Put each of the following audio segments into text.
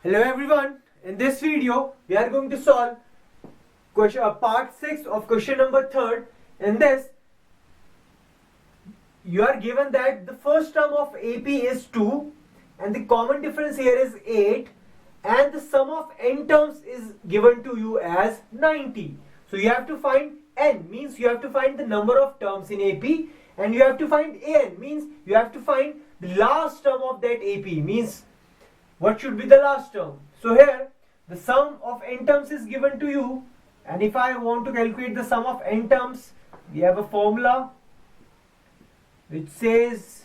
Hello everyone, in this video we are going to solve part 6 of question number 3rd. In this you are given that the first term of AP is 2 and the common difference here is 8 and the sum of n terms is given to you as 90. So you have to find n, means you have to find the number of terms in AP, and you have to find an, means you have to find the last term of that AP, means what should be the last term. So here the sum of n terms is given to you, and if I want to calculate the sum of n terms, we have a formula which says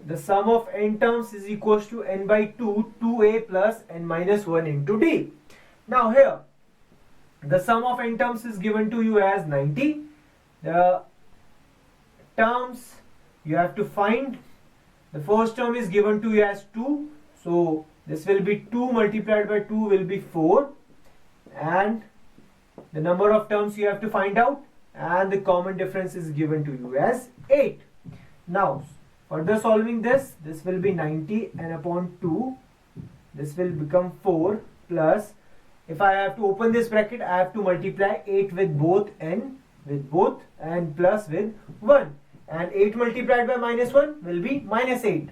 the sum of n terms is equals to n by 2, 2a plus n minus 1 into d. Now here the sum of n terms is given to you as 90. The terms you have to find, the first term is given to you as 2, so this will be 2 multiplied by 2 will be 4, and the number of terms you have to find out, and the common difference is given to you as 8. Now further solving this will be 90 n upon 2, this will become 4 plus, if I have to open this bracket I have to multiply 8 with both n and plus with 1, and 8 multiplied by minus 1 will be minus 8.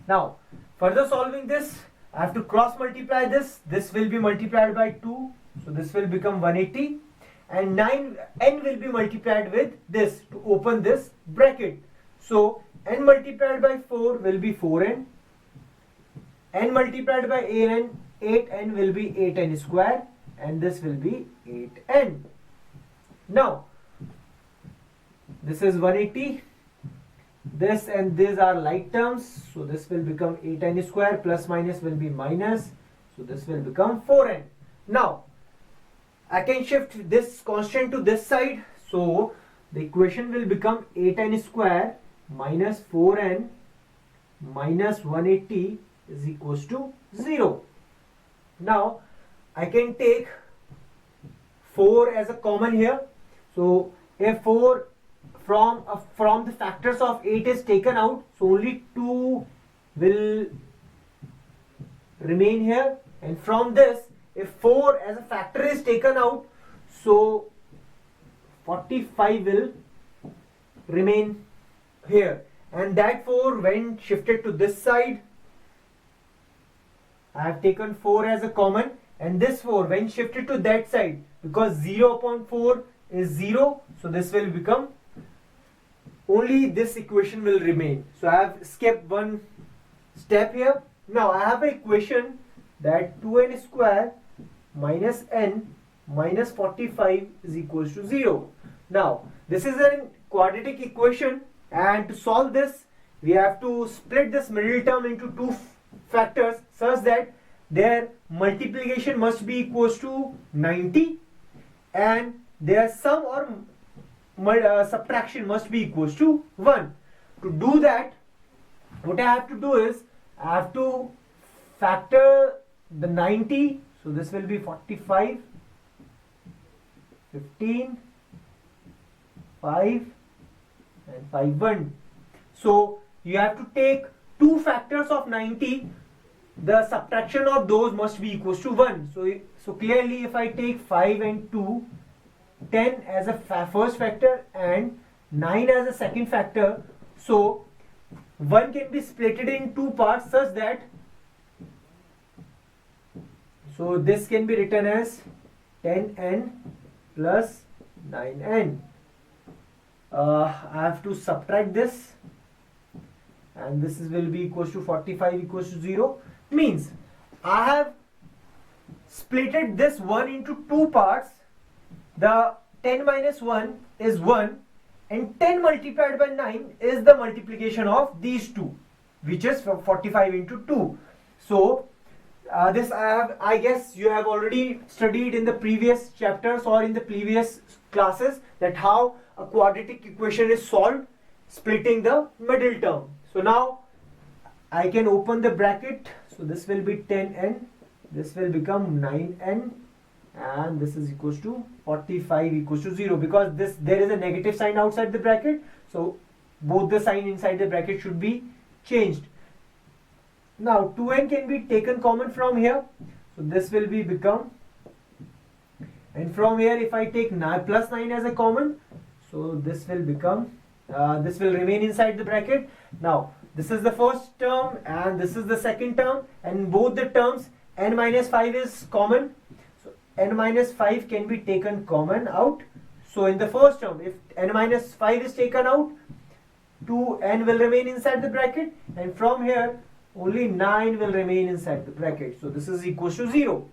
Now further solving this, I have to cross multiply this will be multiplied by 2, so this will become 180, and n will be multiplied with this to open this bracket, so n multiplied by 4 will be 4n, n multiplied by 8n will be 8n square, and this will be 8n. Now this is 180, this and these are like terms, so this will become 8n square, plus minus will be minus, so this will become 4n. Now I can shift this constant to this side, so the equation will become 8n square minus 4n minus 180 is equals to 0. Now I can take 4 as a common here, so if 4 from the factors of 8 is taken out, so only 2 will remain here, and from this if 4 as a factor is taken out, so 45 will remain here, and that 4 when shifted to this side, I have taken 4 as a common, and this 4 when shifted to that side, because 0 upon 4 is 0, so this will become, only this equation will remain. So I have skipped one step here. Now I have an equation that 2n square minus n minus 45 is equals to 0. Now this is a quadratic equation, and to solve this we have to split this middle term into two factors such that their multiplication must be equals to 90 and their sum or subtraction must be equals to 1. To do that, what I have to do is I have to factor the 90, so this will be 45, 15, 5 and 5 1. So you have to take two factors of 90, the subtraction of those must be equals to 1. So clearly if I take 5 and 2, 10 as a first factor and 9 as a second factor, so 1 can be splitted in two parts such that, so this can be written as 10n plus 9n. I have to subtract this, and this will be equals to 45 equals to 0, means I have splitted this 1 into two parts. The 10 minus 1 is 1, and 10 multiplied by 9 is the multiplication of these two, which is 45 into 2. So this I guess you have already studied in the previous chapters or in the previous classes, that how a quadratic equation is solved, splitting the middle term. So now I can open the bracket, so this will be 10n, this will become 9n, and this is equals to 45 equals to 0, because there is a negative sign outside the bracket, so both the sign inside the bracket should be changed. Now 2n can be taken common from here, so this will be become, and from here if I take 9 plus 9 as a common, so this will become, this will remain inside the bracket. Now this is the first term and this is the second term, and both the terms n minus 5 is common, so n minus 5 can be taken common out. So in the first term, if n minus 5 is taken out, 2n will remain inside the bracket, and from here only 9 will remain inside the bracket. So this is equals to 0.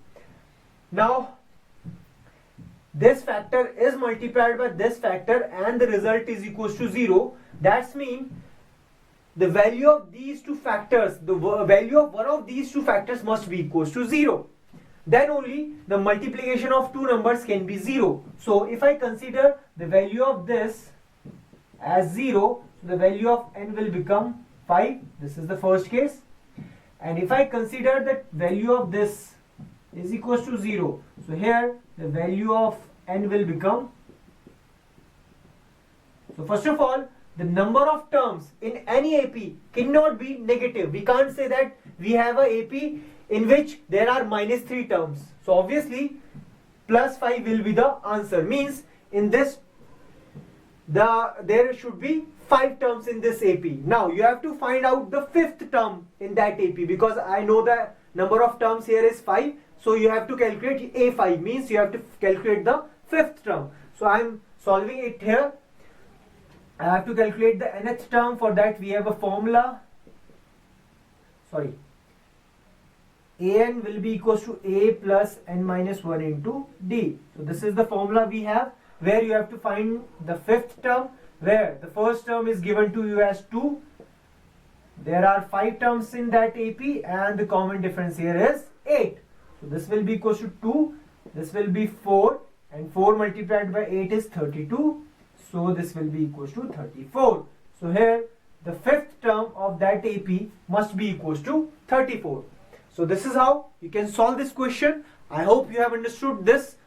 Now this factor is multiplied by this factor and the result is equals to 0. That means the value of these two factors, the value of one of these two factors must be equals to 0. Then only the multiplication of two numbers can be 0. So if I consider the value of this as 0, the value of n will become 5. This is the first case. And if I consider that value of this is equals to 0, so here the value of n will become, so first of all, the number of terms in any AP cannot be negative. We can't say that we have a AP in which there are minus 3 terms. So obviously plus 5 will be the answer. Means in this there should be 5 terms in this AP. Now you have to find out the 5th term in that AP, because I know the number of terms here is 5. So you have to calculate A5, means you have to calculate the 5th term. So I am solving it here. I have to calculate the nth term. For that we have a formula. Sorry. An will be equals to A plus n minus 1 into D. So this is the formula we have, where you have to find the 5th term, where the first term is given to you as 2. There are 5 terms in that AP and the common difference here is 8. So this will be equals to 2, this will be 4, and 4 multiplied by 8 is 32. So this will be equals to 34. So here the 5th term of that AP must be equals to 34. So this is how you can solve this question. I hope you have understood this.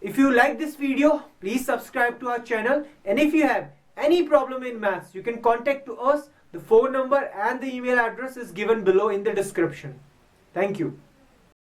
If you like this video, please subscribe to our channel, and if you have any problem in maths, you can contact to us. The phone number and the email address is given below in the description. Thank you.